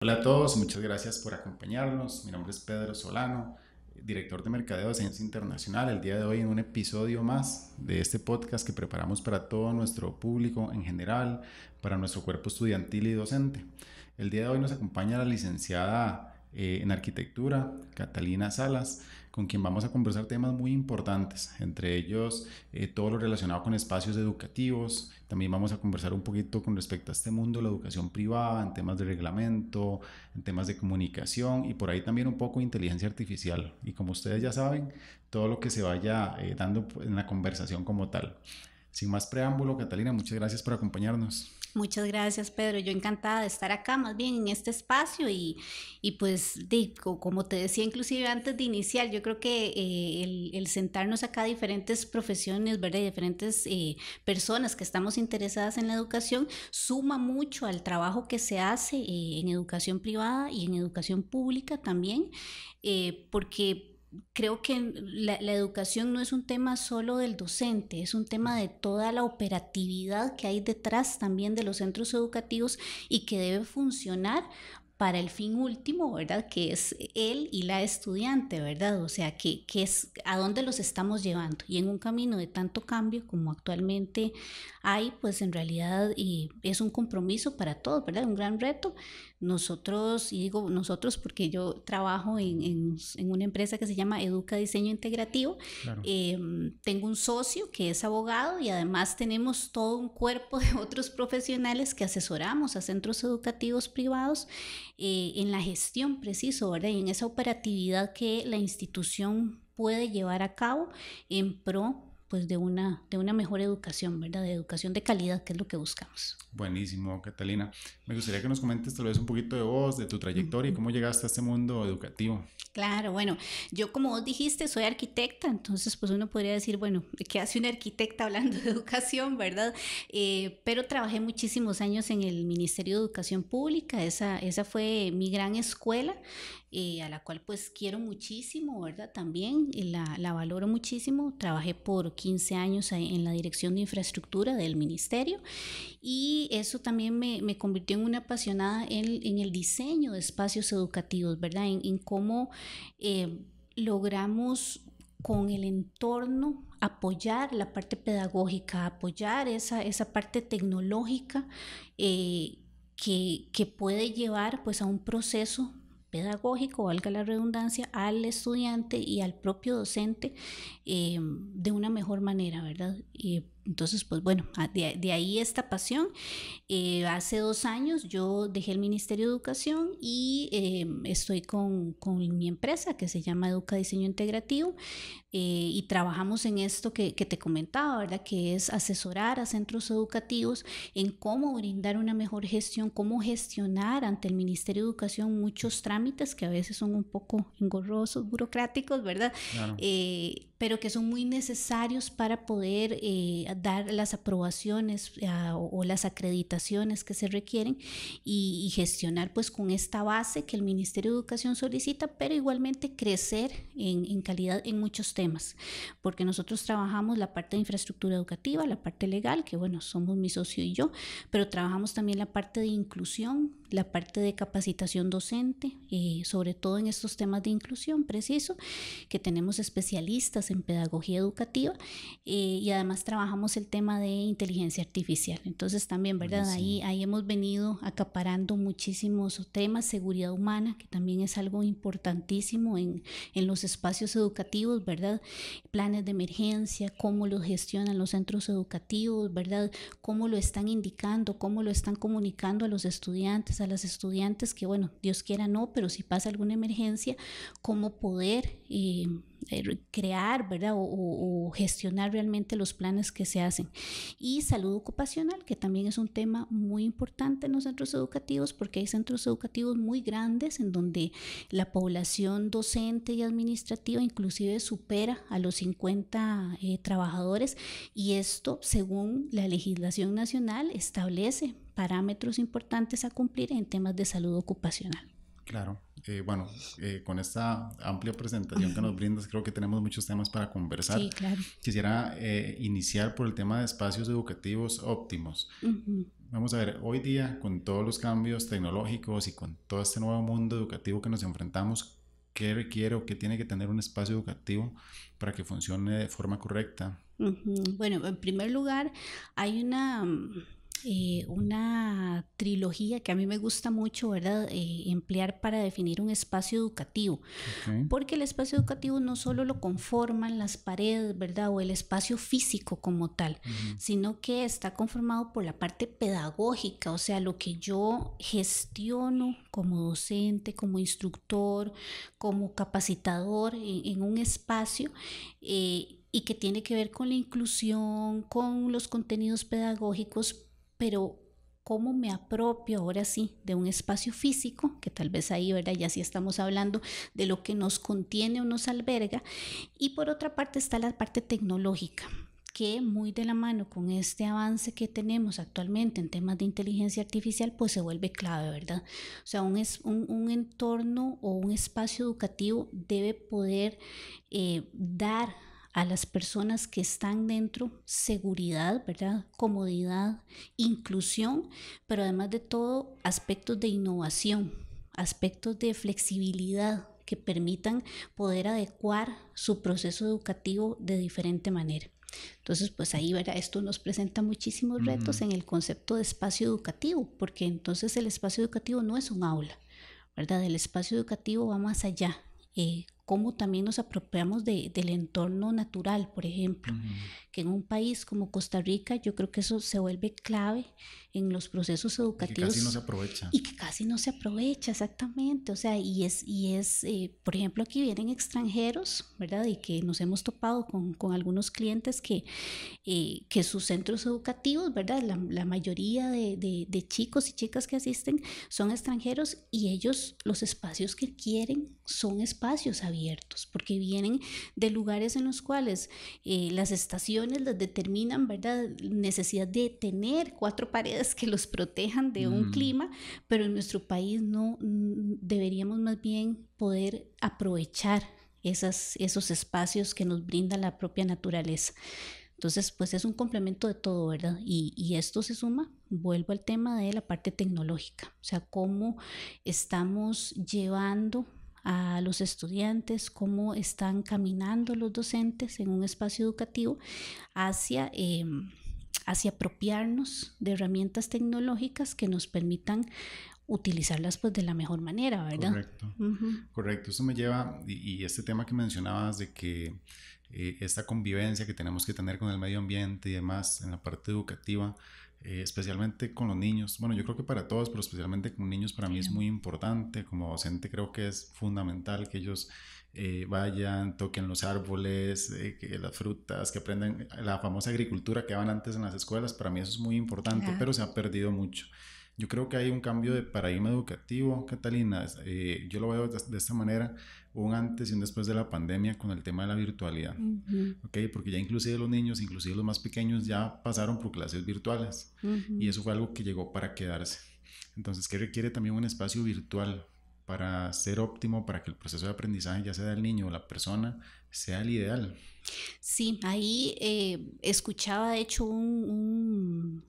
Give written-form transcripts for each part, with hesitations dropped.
Hola a todos, muchas gracias por acompañarnos. Mi nombre es Pedro Solano, director de Mercadeo de Ciencia Internacional. El día de hoy en un episodio más de este podcast que preparamos para todo nuestro público en general, para nuestro cuerpo estudiantil y docente. El día de hoy nos acompaña la licenciada en arquitectura, Catalina Salas, con quien vamos a conversar temas muy importantes, entre ellos todo lo relacionado con espacios educativos. También vamos a conversar un poquito con respecto a este mundo de la educación privada, en temas de reglamento, en temas de comunicación y por ahí también un poco de inteligencia artificial. Y como ustedes ya saben, todo lo que se vaya dando en la conversación como tal. Sin más preámbulo, Catalina, muchas gracias por acompañarnos. Muchas gracias, Pedro. Yo encantada de estar acá, más bien en este espacio y pues, como te decía, inclusive antes de iniciar, yo creo que el sentarnos acá diferentes profesiones, ¿verdad? Y diferentes personas que estamos interesadas en la educación, suma mucho al trabajo que se hace en educación privada y en educación pública también, porque creo que la educación no es un tema solo del docente, es un tema de toda la operatividad que hay detrás también de los centros educativos y que debe funcionar para el fin último, ¿verdad? Que es él y la estudiante, ¿verdad? O sea, que es a dónde los estamos llevando. Y en un camino de tanto cambio como actualmente hay, pues en realidad es un compromiso para todos, ¿verdad? Un gran reto. Nosotros, y digo nosotros porque yo trabajo en una empresa que se llama Educa Diseño Integrativo, Claro. tengo un socio que es abogado y además tenemos todo un cuerpo de otros profesionales que asesoramos a centros educativos privados en la gestión preciso, ¿verdad? Y en esa operatividad que la institución puede llevar a cabo en pro pues de una mejor educación, ¿verdad? De educación de calidad, que es lo que buscamos. Buenísimo, Catalina. Me gustaría que nos comentes tal vez un poquito de vos, de tu trayectoria y cómo llegaste a este mundo educativo. Claro, bueno, yo como vos dijiste, soy arquitecta, entonces pues uno podría decir, bueno, ¿qué hace una arquitecta hablando de educación, verdad? Pero trabajé muchísimos años en el Ministerio de Educación Pública, esa fue mi gran escuela, a la cual pues quiero muchísimo, ¿verdad? También la valoro muchísimo. Trabajé por 15 años en la Dirección de Infraestructura del Ministerio y eso también me convirtió en una apasionada en el diseño de espacios educativos, ¿verdad? En cómo logramos con el entorno apoyar la parte pedagógica, apoyar esa parte tecnológica que puede llevar pues a un proceso pedagógico, valga la redundancia, al estudiante y al propio docente de una mejor manera, ¿verdad? Entonces, pues bueno, de ahí esta pasión. Hace 2 años yo dejé el Ministerio de Educación y estoy con mi empresa que se llama Educa Diseño Integrativo y trabajamos en esto que te comentaba, ¿verdad? Que es asesorar a centros educativos en cómo brindar una mejor gestión, cómo gestionar ante el Ministerio de Educación muchos trámites que a veces son un poco engorrosos, burocráticos, ¿verdad? Claro. Pero que son muy necesarios para poder dar las aprobaciones o las acreditaciones que se requieren y gestionar pues con esta base que el Ministerio de Educación solicita, pero igualmente crecer en calidad en muchos temas, porque nosotros trabajamos la parte de infraestructura educativa, la parte legal, que bueno, somos mi socio y yo, pero trabajamos también la parte de inclusión, la parte de capacitación docente, sobre todo en estos temas de inclusión preciso, que tenemos especialistas en pedagogía educativa y además trabajamos el tema de inteligencia artificial. Entonces también, ¿verdad? Buenísimo. Ahí hemos venido acaparando muchísimos temas, seguridad humana, que también es algo importantísimo en los espacios educativos, ¿verdad? Planes de emergencia, cómo lo gestionan los centros educativos, ¿verdad? Cómo lo están indicando, cómo lo están comunicando a los estudiantes, a las estudiantes, que bueno, Dios quiera no, pero si pasa alguna emergencia, cómo poder crear, ¿verdad? O gestionar realmente los planes que se hacen. Y salud ocupacional, que también es un tema muy importante en los centros educativos, porque hay centros educativos muy grandes en donde la población docente y administrativa inclusive supera a los 50 trabajadores, y esto, según la legislación nacional, establece parámetros importantes a cumplir en temas de salud ocupacional. Claro. Bueno, con esta amplia presentación que nos brindas, creo que tenemos muchos temas para conversar. Sí, claro. Quisiera iniciar por el tema de espacios educativos óptimos. vamos a ver, hoy día con todos los cambios tecnológicos y con todo este nuevo mundo educativo que nos enfrentamos, ¿qué requiere o qué tiene que tener un espacio educativo para que funcione de forma correcta? Bueno, en primer lugar, hay una trilogía que a mí me gusta mucho, ¿verdad? Emplear para definir un espacio educativo. Okay. Porque el espacio educativo no solo lo conforman las paredes, ¿verdad? O el espacio físico como tal, sino que está conformado por la parte pedagógica, o sea, lo que yo gestiono como docente, como instructor, como capacitador en un espacio. Y que tiene que ver con la inclusión, con los contenidos pedagógicos, pero cómo me apropio ahora sí de un espacio físico, que tal vez ahí, ¿verdad? Ya sí estamos hablando de lo que nos contiene o nos alberga, y por otra parte está la parte tecnológica, que muy de la mano con este avance que tenemos actualmente en temas de inteligencia artificial, pues se vuelve clave, ¿verdad? O sea, un entorno o un espacio educativo debe poder dar a las personas que están dentro seguridad, ¿verdad? Comodidad, inclusión, pero además de todo aspectos de innovación, aspectos de flexibilidad que permitan poder adecuar su proceso educativo de diferente manera. Entonces, pues ahí, ¿verdad? Esto nos presenta muchísimos retos en el concepto de espacio educativo, porque entonces el espacio educativo no es un aula, ¿verdad? El espacio educativo va más allá. Cómo también nos apropiamos del entorno natural, por ejemplo, que en un país como Costa Rica yo creo que eso se vuelve clave en los procesos educativos. Y que casi no se aprovecha. Y que casi no se aprovecha, exactamente. O sea, por ejemplo, aquí vienen extranjeros, ¿verdad? Y que nos hemos topado con algunos clientes que sus centros educativos, ¿verdad? La mayoría de chicos y chicas que asisten son extranjeros y ellos los espacios que quieren son espacios abiertos, porque vienen de lugares en los cuales las estaciones les determinan, ¿verdad? Necesidad de tener 4 paredes que los protejan de un clima, pero en nuestro país no deberíamos más bien poder aprovechar esos espacios que nos brinda la propia naturaleza. Entonces, pues es un complemento de todo, ¿verdad? Y esto se suma, vuelvo al tema de la parte tecnológica, o sea, cómo estamos llevando a los estudiantes, cómo están caminando los docentes en un espacio educativo hacia apropiarnos de herramientas tecnológicas que nos permitan utilizarlas pues de la mejor manera, ¿verdad? Correcto, correcto. Eso me lleva, y este tema que mencionabas de que esta convivencia que tenemos que tener con el medio ambiente y demás en la parte educativa, especialmente con los niños, bueno, yo creo que para todos, pero especialmente con niños para mí es muy importante. Como docente creo que es fundamental que ellos vayan, toquen los árboles, que las frutas, que aprendan la famosa agricultura que daban antes en las escuelas. Para mí eso es muy importante, pero se ha perdido mucho. Yo creo que hay un cambio de paradigma educativo, Catalina. Yo lo veo de esta manera, un antes y un después de la pandemia con el tema de la virtualidad. ¿Okay? Porque ya inclusive los niños, inclusive los más pequeños, ya pasaron por clases virtuales. Y eso fue algo que llegó para quedarse. Entonces, ¿qué requiere también un espacio virtual para ser óptimo, para que el proceso de aprendizaje, ya sea del niño o la persona, sea el ideal? Sí, ahí escuchaba de hecho un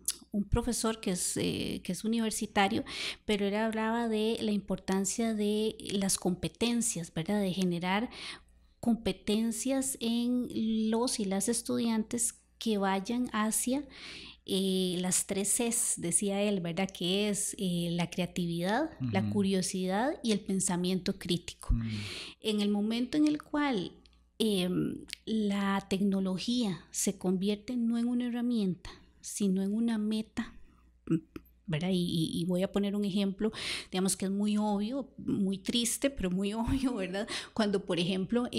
profesor que es universitario, pero él hablaba de la importancia de las competencias, ¿verdad? De generar competencias en los y las estudiantes que vayan hacia las 3 Cs, decía él, ¿verdad? Que es la creatividad, la curiosidad y el pensamiento crítico. En el momento en el cual la tecnología se convierte no en una herramienta, sino en una meta, ¿verdad? Y voy a poner un ejemplo, digamos que es muy obvio, muy triste, pero muy obvio, ¿verdad? Cuando, por ejemplo,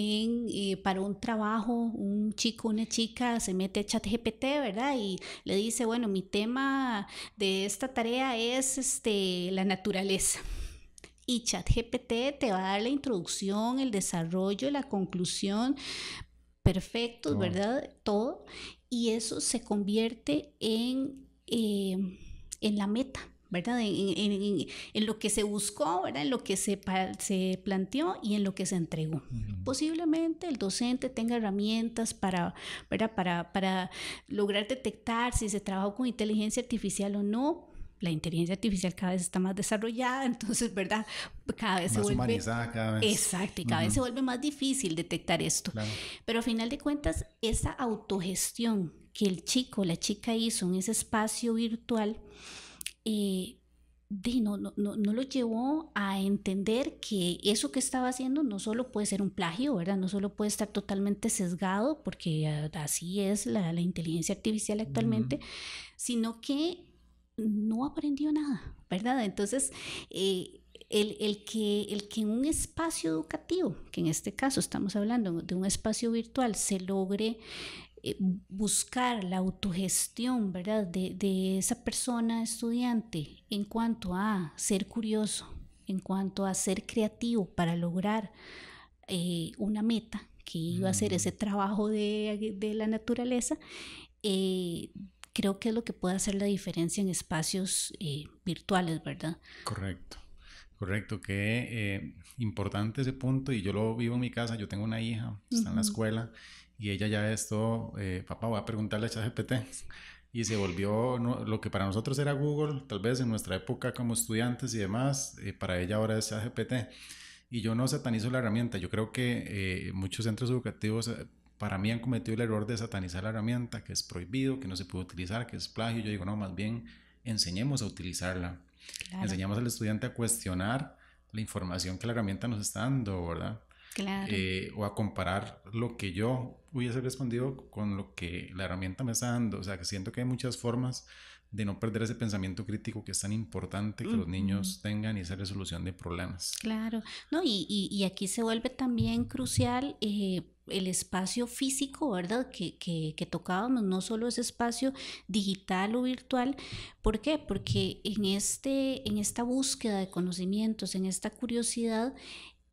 para un trabajo, un chico, una chica se mete a ChatGPT, ¿verdad? Y le dice, bueno, mi tema de esta tarea es la naturaleza. Y ChatGPT te va a dar la introducción, el desarrollo, la conclusión, perfectos, ¿verdad? Todo. Y eso se convierte en la meta, ¿verdad? En lo que se buscó, ¿verdad? En lo que se planteó y en lo que se entregó. Posiblemente el docente tenga herramientas ¿verdad? Para lograr detectar si se trabajó con inteligencia artificial o no, la inteligencia artificial cada vez está más desarrollada, entonces, ¿verdad? Cada vez más se vuelve... humanizada cada vez. Exacto, y cada vez se vuelve más difícil detectar esto. Claro. Pero al final de cuentas, esa autogestión que el chico o la chica hizo en ese espacio virtual, no lo llevó a entender que eso que estaba haciendo no solo puede ser un plagio, ¿verdad? No solo puede estar totalmente sesgado, porque así es la inteligencia artificial actualmente, sino que no aprendió nada, ¿verdad? Entonces, el que en un espacio educativo, que en este caso estamos hablando de un espacio virtual, se logre buscar la autogestión, ¿verdad? De esa persona estudiante en cuanto a ser curioso, en cuanto a ser creativo para lograr una meta que iba a ser ese trabajo de la naturaleza, creo que es lo que puede hacer la diferencia en espacios virtuales, ¿verdad? Correcto, que importante ese punto, y yo lo vivo en mi casa. Yo tengo una hija, está en la escuela, y ella ya esto, papá, voy a preguntarle a ChatGPT, y se volvió lo que para nosotros era Google, tal vez en nuestra época como estudiantes y demás, para ella ahora es ChatGPT. Y yo no satanizo la herramienta. Yo creo que muchos centros educativos para mí han cometido el error de satanizar la herramienta, que es prohibido, que no se puede utilizar, que es plagio. Yo digo, no, más bien enseñemos a utilizarla. Claro. Enseñamos al estudiante a cuestionar la información que la herramienta nos está dando, ¿verdad? Claro. O a comparar lo que yo hubiese respondido con lo que la herramienta me está dando. O sea, que siento que hay muchas formas de no perder ese pensamiento crítico que es tan importante que los niños tengan, y esa resolución de problemas. Claro, no, y aquí se vuelve también crucial el espacio físico, ¿verdad? Que tocábamos, no solo ese espacio digital o virtual. ¿Por qué? Porque en esta búsqueda de conocimientos, en esta curiosidad,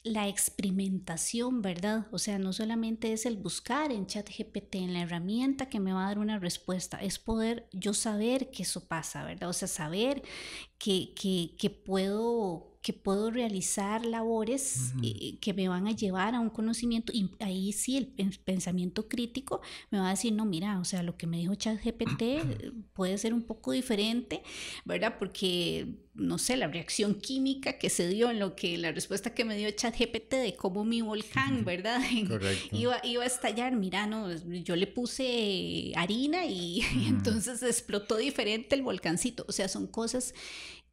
la experimentación, ¿verdad? O sea, no solamente es el buscar en ChatGPT, en la herramienta que me va a dar una respuesta, es poder yo saber que eso pasa, ¿verdad? O sea, saber que puedo realizar labores que me van a llevar a un conocimiento, y ahí sí el pensamiento crítico me va a decir, no, mira, o sea, lo que me dijo ChatGPT puede ser un poco diferente, ¿verdad? Porque, no sé, la reacción química que se dio en la respuesta que me dio ChatGPT de cómo mi volcán, ¿verdad? iba a estallar, mira, no, yo le puse harina y entonces explotó diferente el volcancito. O sea, son cosas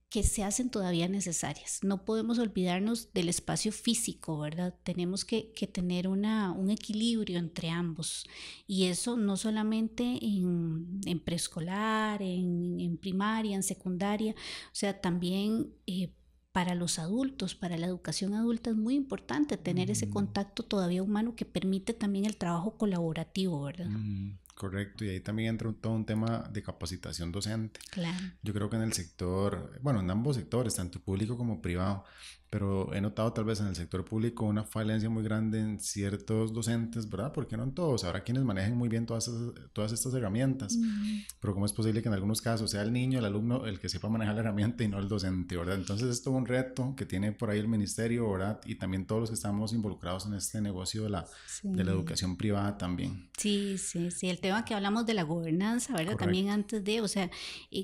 que se hacen todavía necesarias. No podemos olvidarnos del espacio físico, ¿verdad? Tenemos que tener un equilibrio entre ambos, y eso no solamente en preescolar, en primaria, en secundaria, o sea, también para los adultos, para la educación adulta es muy importante tener ese contacto todavía humano que permite también el trabajo colaborativo, ¿verdad? Correcto, y ahí también entra todo un tema de capacitación docente. Claro. Yo creo que en el sector, bueno, en ambos sectores, tanto público como privado, pero he notado tal vez en el sector público una falencia muy grande en ciertos docentes, ¿verdad? Porque no en todos. Habrá quienes manejen muy bien todas estas herramientas, pero ¿cómo es posible que en algunos casos sea el niño, el alumno, el que sepa manejar la herramienta y no el docente, ¿verdad? Entonces es todo un reto que tiene por ahí el ministerio, ¿verdad? Y también todos los que estamos involucrados en este negocio de la educación privada también. Sí, el tema que hablamos de la gobernanza, ¿verdad? Correcto. También antes de, o sea,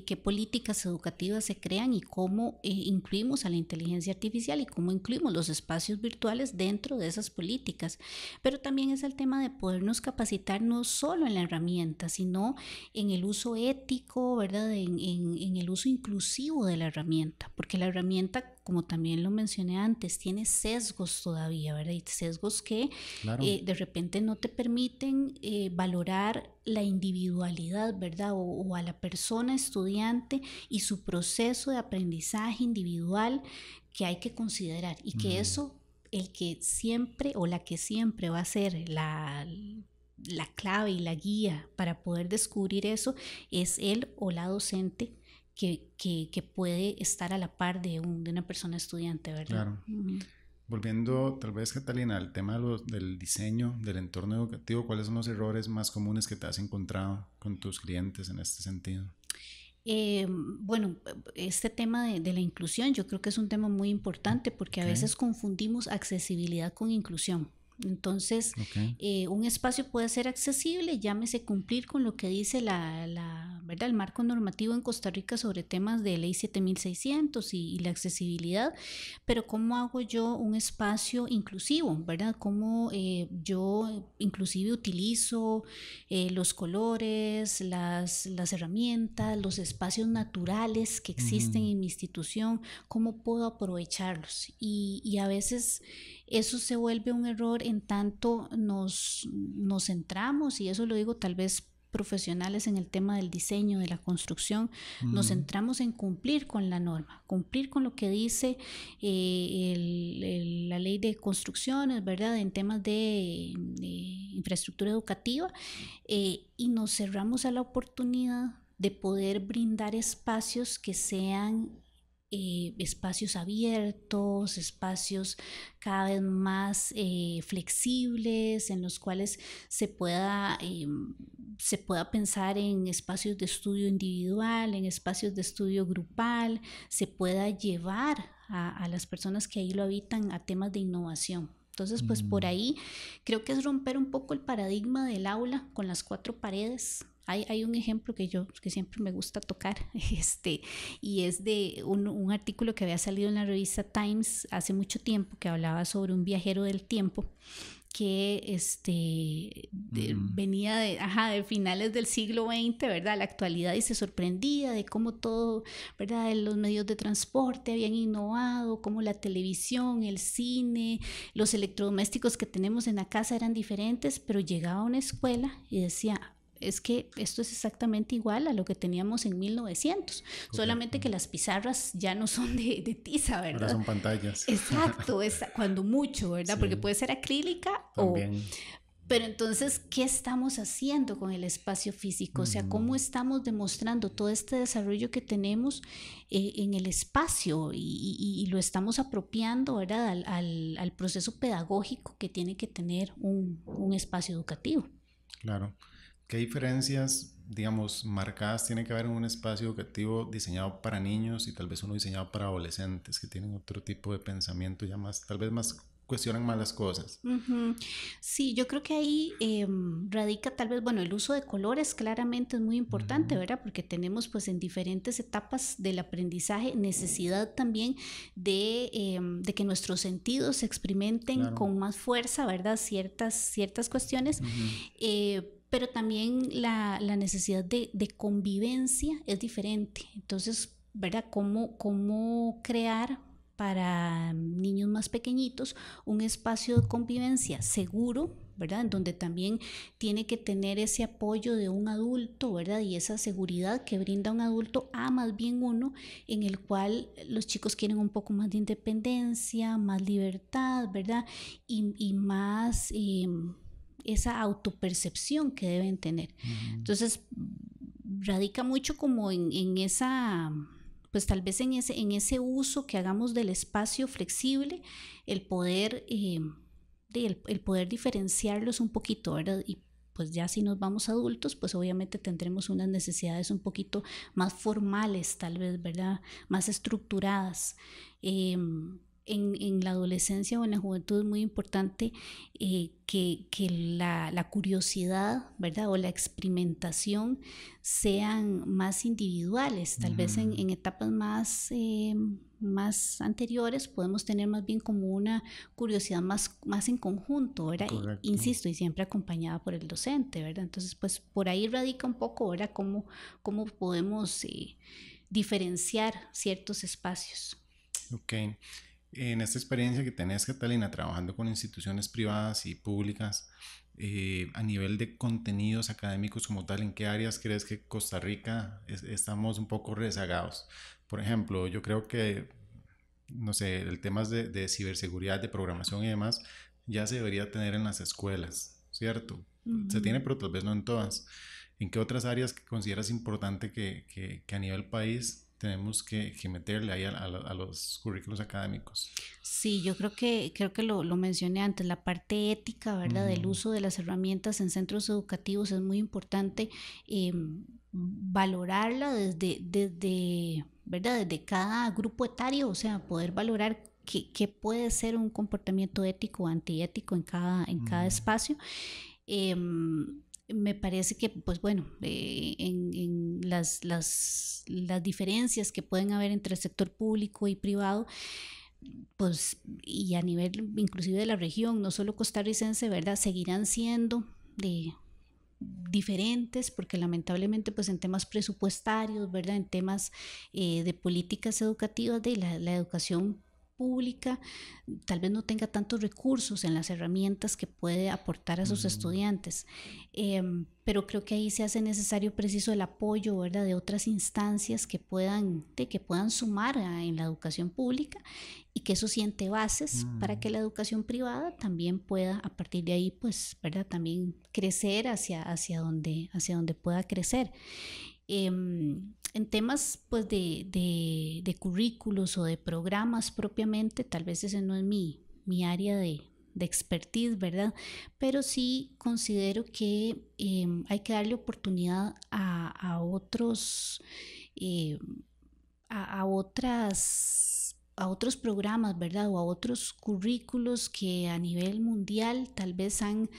qué políticas educativas se crean y cómo incluimos a la inteligencia artificial y cómo incluimos los espacios virtuales dentro de esas políticas. Pero también es el tema de podernos capacitar no solo en la herramienta, sino en el uso ético, ¿verdad? En el uso inclusivo de la herramienta, porque la herramienta, como también lo mencioné antes, tiene sesgos todavía, ¿verdad? Y sesgos que claro. De repente no te permiten valorar la individualidad, ¿verdad? O a la persona estudiante y su proceso de aprendizaje individual que hay que considerar, y que eso, el que siempre o la que siempre va a ser la clave y la guía para poder descubrir eso, es él o la docente que puede estar a la par de una persona estudiante, ¿verdad? Claro. Volviendo tal vez, Catalina, al tema del diseño del entorno educativo, ¿cuáles son los errores más comunes que te has encontrado con tus clientes en este sentido? Bueno, este tema de la inclusión yo creo que es un tema muy importante, porque a veces confundimos accesibilidad con inclusión. Entonces, un espacio puede ser accesible, llámese cumplir con lo que dice ¿verdad? El marco normativo en Costa Rica sobre temas de ley 7600 y la accesibilidad, pero ¿cómo hago yo un espacio inclusivo, ¿verdad? ¿Cómo yo inclusive utilizo los colores, las herramientas, los espacios naturales que existen en mi institución? ¿Cómo puedo aprovecharlos? Y a veces eso se vuelve un error en tanto nos centramos, y eso lo digo tal vez profesionales en el tema del diseño, de la construcción, nos centramos en cumplir con la norma, cumplir con lo que dice la ley de construcciones, ¿verdad? En temas de infraestructura educativa, y nos cerramos a la oportunidad de poder brindar espacios que sean espacios abiertos, espacios cada vez más flexibles, en los cuales se pueda pensar en espacios de estudio individual, en espacios de estudio grupal, se pueda llevar a las personas que ahí lo habitan a temas de innovación. Entonces, pues por ahí creo que es romper un poco el paradigma del aula con las cuatro paredes. Hay un ejemplo que siempre me gusta tocar, y es de un artículo que había salido en la revista Times hace mucho tiempo, que hablaba sobre un viajero del tiempo que venía de finales del siglo XX, ¿verdad?, a la actualidad, y se sorprendía de cómo todo, ¿verdad?, los medios de transporte habían innovado, cómo la televisión, el cine, los electrodomésticos que tenemos en la casa eran diferentes, pero llegaba a una escuela y decía: es que esto es exactamente igual a lo que teníamos en 1900, correcto, solamente que las pizarras ya no son de tiza, ¿verdad? Ahora son pantallas. Exacto, cuando mucho, ¿verdad? Sí. Porque puede ser acrílica también. Pero entonces, ¿qué estamos haciendo con el espacio físico? O sea, ¿cómo estamos demostrando todo este desarrollo que tenemos en el espacio y lo estamos apropiando, ¿verdad?, al proceso pedagógico que tiene que tener un espacio educativo? Claro. ¿Qué diferencias, digamos, marcadas tiene que haber en un espacio educativo diseñado para niños y tal vez uno diseñado para adolescentes que tienen otro tipo de pensamiento, ya más, tal vez más, cuestionan más las cosas? Sí, yo creo que ahí radica tal vez, bueno, el uso de colores claramente es muy importante, ¿verdad? Porque tenemos pues en diferentes etapas del aprendizaje necesidad también de que nuestros sentidos se experimenten, claro, con más fuerza, ¿verdad? Ciertas cuestiones. Pero también la necesidad de convivencia es diferente. Entonces, ¿verdad? ¿Cómo crear para niños más pequeñitos un espacio de convivencia seguro, ¿verdad?, en donde también tiene que tener ese apoyo de un adulto, ¿verdad?, y esa seguridad que brinda un adulto a más bien uno, en el cual los chicos quieren un poco más de independencia, más libertad, ¿verdad?, y más esa autopercepción que deben tener. Entonces, radica mucho como en esa, pues tal vez en ese uso que hagamos del espacio flexible, el poder diferenciarlos un poquito, ¿verdad? Y pues ya si nos vamos adultos, pues obviamente tendremos unas necesidades un poquito más formales, tal vez, ¿verdad?, más estructuradas. En la adolescencia o en la juventud es muy importante que la curiosidad, ¿verdad?, o la experimentación sean más individuales. Tal vez en etapas más anteriores podemos tener más bien como una curiosidad más en conjunto, ¿verdad? Insisto, y siempre acompañada por el docente, ¿verdad? Entonces, pues por ahí radica un poco, ¿verdad?, cómo podemos diferenciar ciertos espacios. Ok. En esta experiencia que tenés, Catalina, trabajando con instituciones privadas y públicas, a nivel de contenidos académicos como tal, ¿en qué áreas crees que Costa Rica estamos un poco rezagados? Por ejemplo, yo creo que, no sé, el tema de ciberseguridad, de programación y demás, ya se debería tener en las escuelas, ¿cierto? Se tiene, pero tal vez no en todas. ¿En qué otras áreas consideras importante que a nivel país tenemos que meterle ahí a los currículos académicos? Sí, yo creo que lo mencioné antes, la parte ética, ¿verdad?, del uso de las herramientas en centros educativos es muy importante, valorarla desde ¿verdad?, desde cada grupo etario, o sea, poder valorar qué puede ser un comportamiento ético o antiético en cada espacio. Me parece que, pues bueno, en las diferencias que pueden haber entre el sector público y privado, pues, y a nivel inclusive de la región, no solo costarricense, ¿verdad?, seguirán siendo diferentes, porque lamentablemente pues en temas presupuestarios, ¿verdad?, en temas de políticas educativas, de la educación pública tal vez no tenga tantos recursos en las herramientas que puede aportar a sus estudiantes, pero creo que ahí se hace necesario preciso el apoyo, ¿verdad?, de otras instancias que puedan sumar en la educación pública, y que eso siente bases para que la educación privada también pueda, a partir de ahí, pues, ¿verdad?, también crecer hacia donde pueda crecer. En temas pues de currículos o de programas propiamente, tal vez ese no es mi área de expertise, ¿verdad? Pero sí considero que hay que darle oportunidad a otros a otros programas, ¿verdad?, o a otros currículos que a nivel mundial tal vez han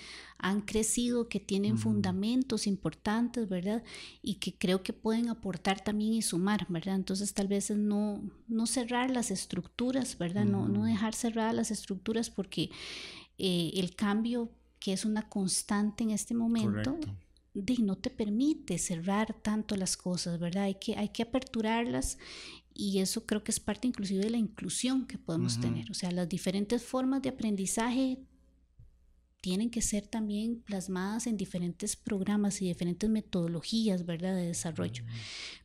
crecido, que tienen fundamentos importantes, ¿verdad?, y que creo que pueden aportar también y sumar, ¿verdad? Entonces tal vez no cerrar las estructuras, ¿verdad?, no dejar cerradas las estructuras, porque el cambio, que es una constante en este momento, no te permite cerrar tanto las cosas, ¿verdad? Hay que aperturarlas, y eso creo que es parte inclusive de la inclusión que podemos tener. O sea, las diferentes formas de aprendizaje tienen que ser también plasmadas en diferentes programas y diferentes metodologías, ¿verdad?, de desarrollo.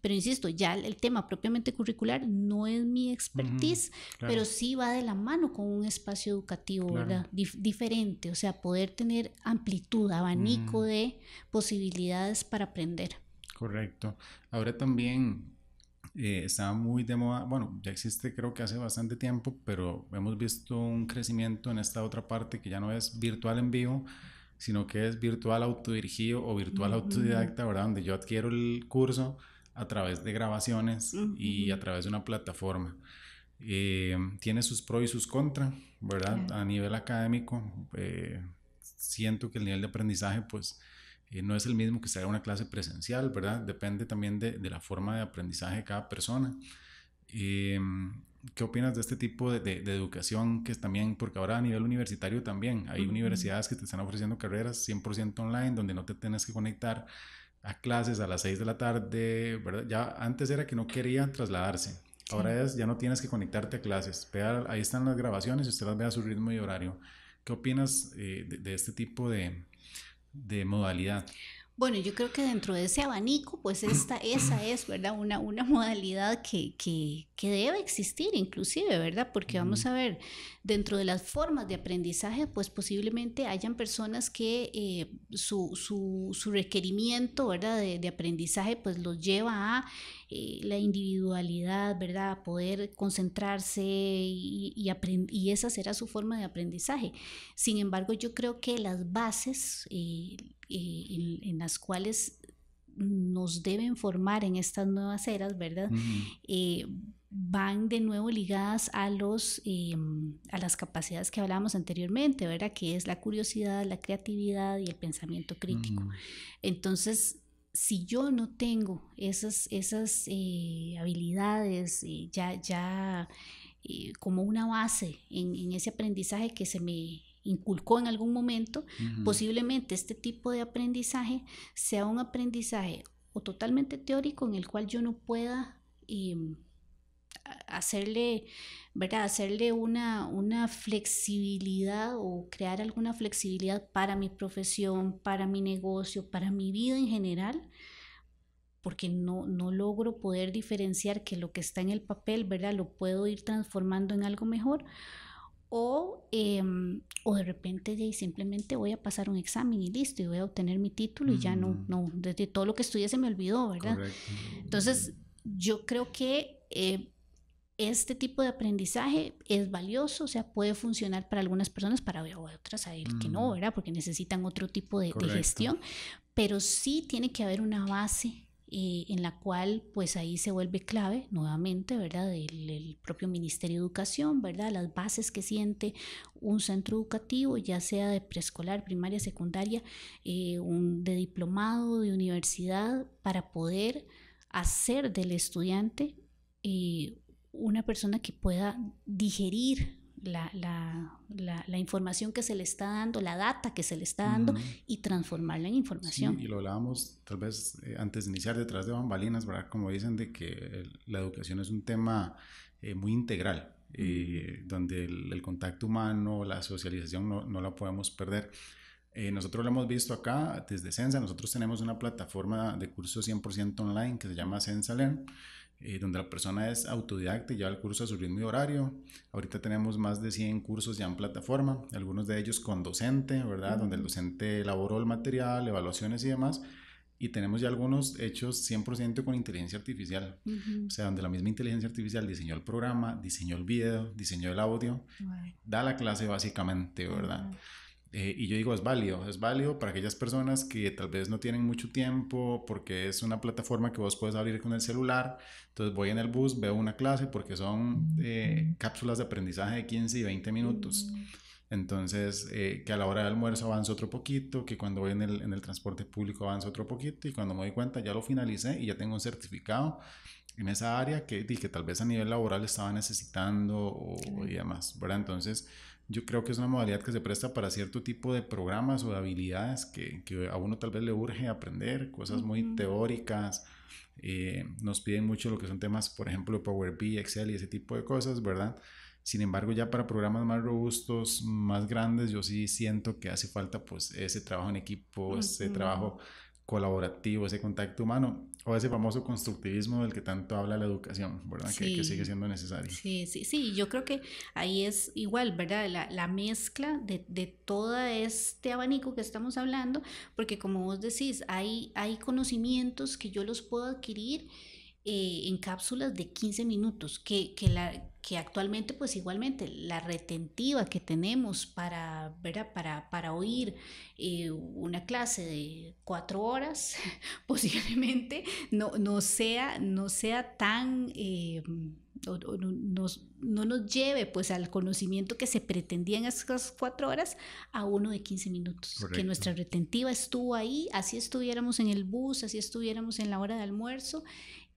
Pero insisto, ya el tema propiamente curricular no es mi expertise, claro, pero sí va de la mano con un espacio educativo, claro, ¿verdad?, diferente, o sea, poder tener amplitud, abanico de posibilidades para aprender. Correcto. Ahora también está muy de moda, bueno, ya existe creo que hace bastante tiempo, pero hemos visto un crecimiento en esta otra parte que ya no es virtual en vivo, sino que es virtual autodirigido o virtual autodidacta, ¿verdad? Donde yo adquiero el curso a través de grabaciones y a través de una plataforma. Tiene sus pros y sus contras, ¿verdad? Claro. A nivel académico, siento que el nivel de aprendizaje, pues, no es el mismo que sea una clase presencial, ¿verdad? Depende también de la forma de aprendizaje de cada persona. ¿Qué opinas de este tipo de educación que es también, porque ahora a nivel universitario también hay universidades que te están ofreciendo carreras 100% online, donde no te tienes que conectar a clases a las 6 de la tarde, ¿verdad? Ya antes era que no quería trasladarse, ahora es ya no tienes que conectarte a clases, ahí están las grabaciones y usted las ve a su ritmo y horario. ¿Qué opinas de este tipo de modalidad? Bueno, yo creo que dentro de ese abanico, pues esa es, ¿verdad?, una modalidad que debe existir inclusive, ¿verdad? Porque vamos a ver, dentro de las formas de aprendizaje, pues posiblemente hayan personas que su requerimiento, ¿verdad?, de aprendizaje, pues los lleva a la individualidad, ¿verdad?, a poder concentrarse y esa será su forma de aprendizaje. Sin embargo, yo creo que las bases en las cuales nos deben formar en estas nuevas eras, ¿verdad?, van de nuevo ligadas a las capacidades que hablábamos anteriormente, ¿verdad?, que es la curiosidad, la creatividad y el pensamiento crítico. Entonces, si yo no tengo esas habilidades como una base en ese aprendizaje que se me inculcó en algún momento, posiblemente este tipo de aprendizaje sea un aprendizaje o totalmente teórico, en el cual yo no pueda hacerle una flexibilidad o crear alguna flexibilidad para mi profesión, para mi negocio, para mi vida en general, porque no logro poder diferenciar que lo que está en el papel, ¿verdad?, lo puedo ir transformando en algo mejor, o de repente simplemente voy a pasar un examen y listo, y voy a obtener mi título y ya no, desde todo lo que estudié se me olvidó, ¿verdad? Correcto. Entonces, yo creo que este tipo de aprendizaje es valioso, o sea, puede funcionar para algunas personas, para otras hay que no, ¿verdad?, porque necesitan otro tipo de gestión, pero sí tiene que haber una base en la cual pues ahí se vuelve clave nuevamente, ¿verdad? El propio Ministerio de Educación, ¿verdad? Las bases que siente un centro educativo, ya sea de preescolar, primaria, secundaria, de diplomado, de universidad, para poder hacer del estudiante una persona que pueda digerir la información que se le está dando, la data que se le está dando y transformarla en información. Sí, y lo hablábamos tal vez antes de iniciar detrás de bambalinas, ¿verdad? Como dicen de que la educación es un tema muy integral, donde el contacto humano, la socialización no la podemos perder. Nosotros lo hemos visto acá desde Sensa. Nosotros tenemos una plataforma de cursos 100% online que se llama Sensa Learn, donde la persona es autodidacta y lleva el curso a su ritmo y horario. Ahorita tenemos más de 100 cursos ya en plataforma, algunos de ellos con docente, ¿verdad? Donde el docente elaboró el material, evaluaciones y demás. Y tenemos ya algunos hechos 100% con inteligencia artificial. O sea, donde la misma inteligencia artificial diseñó el programa, diseñó el video, diseñó el audio, da la clase básicamente, ¿verdad? Y yo digo, es válido para aquellas personas que tal vez no tienen mucho tiempo, porque es una plataforma que vos puedes abrir con el celular. Entonces voy en el bus, veo una clase porque son cápsulas de aprendizaje de 15 y 20 minutos. Entonces, que a la hora del almuerzo avanzo otro poquito, que cuando voy en el transporte público avanzo otro poquito, y cuando me doy cuenta ya lo finalicé y ya tengo un certificado en esa área que tal vez a nivel laboral estaba necesitando y demás, ¿verdad? Entonces, yo creo que es una modalidad que se presta para cierto tipo de programas o de habilidades que a uno tal vez le urge aprender, cosas muy teóricas. Nos piden mucho lo que son temas, por ejemplo, Power BI, Excel y ese tipo de cosas, ¿verdad? Sin embargo, ya para programas más robustos, más grandes, yo sí siento que hace falta pues ese trabajo en equipo, ese trabajo colaborativo, ese contacto humano, o ese famoso constructivismo del que tanto habla la educación, ¿verdad? Sí, que sigue siendo necesario. Sí, yo creo que ahí es igual, ¿verdad? La mezcla de todo este abanico que estamos hablando, porque como vos decís, hay conocimientos que yo los puedo adquirir en cápsulas de 15 minutos, que actualmente pues igualmente la retentiva que tenemos para, ¿verdad? para oír una clase de 4 horas posiblemente no sea tan... no nos lleve pues al conocimiento que se pretendía en esas 4 horas a uno de 15 minutos. Correcto. Que nuestra retentiva estuvo ahí, así estuviéramos en el bus, así estuviéramos en la hora de almuerzo,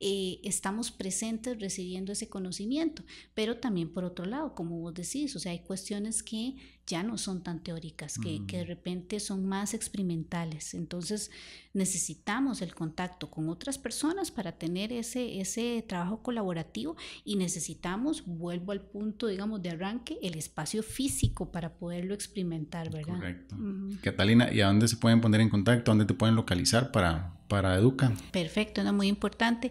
estamos presentes recibiendo ese conocimiento. Pero también por otro lado, como vos decís, o sea, hay cuestiones que ya no son tan teóricas, que de repente son más experimentales. Entonces necesitamos el contacto con otras personas para tener ese trabajo colaborativo, y necesitamos, vuelvo al punto, digamos, de arranque, el espacio físico para poderlo experimentar, ¿verdad? Correcto. Catalina, ¿y a dónde se pueden poner en contacto? ¿Dónde te pueden localizar para Educa? Perfecto, no, muy importante.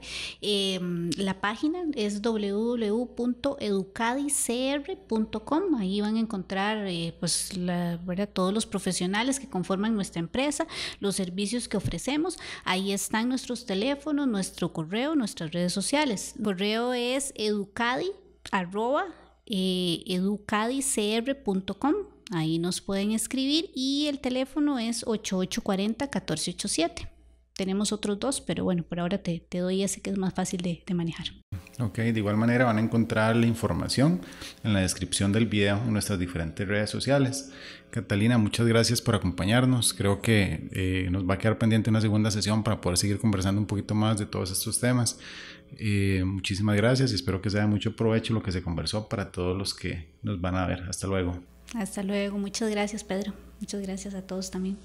La página es www.educadicr.com. Ahí van a encontrar pues ¿verdad? Todos los profesionales que conforman nuestra empresa, los servicios que ofrecemos. Ahí están nuestros teléfonos, nuestro correo, nuestras redes sociales. El correo es educadicr.com. Ahí nos pueden escribir, y el teléfono es 8840-1487. Tenemos otros 2, pero bueno, por ahora te doy ese que es más fácil de manejar. Ok, de igual manera van a encontrar la información en la descripción del video en nuestras diferentes redes sociales. Catalina, muchas gracias por acompañarnos. Creo que nos va a quedar pendiente una segunda sesión para poder seguir conversando un poquito más de todos estos temas. Muchísimas gracias y espero que sea de mucho provecho lo que se conversó para todos los que nos van a ver. Hasta luego. Hasta luego. Muchas gracias, Pedro. Muchas gracias a todos también.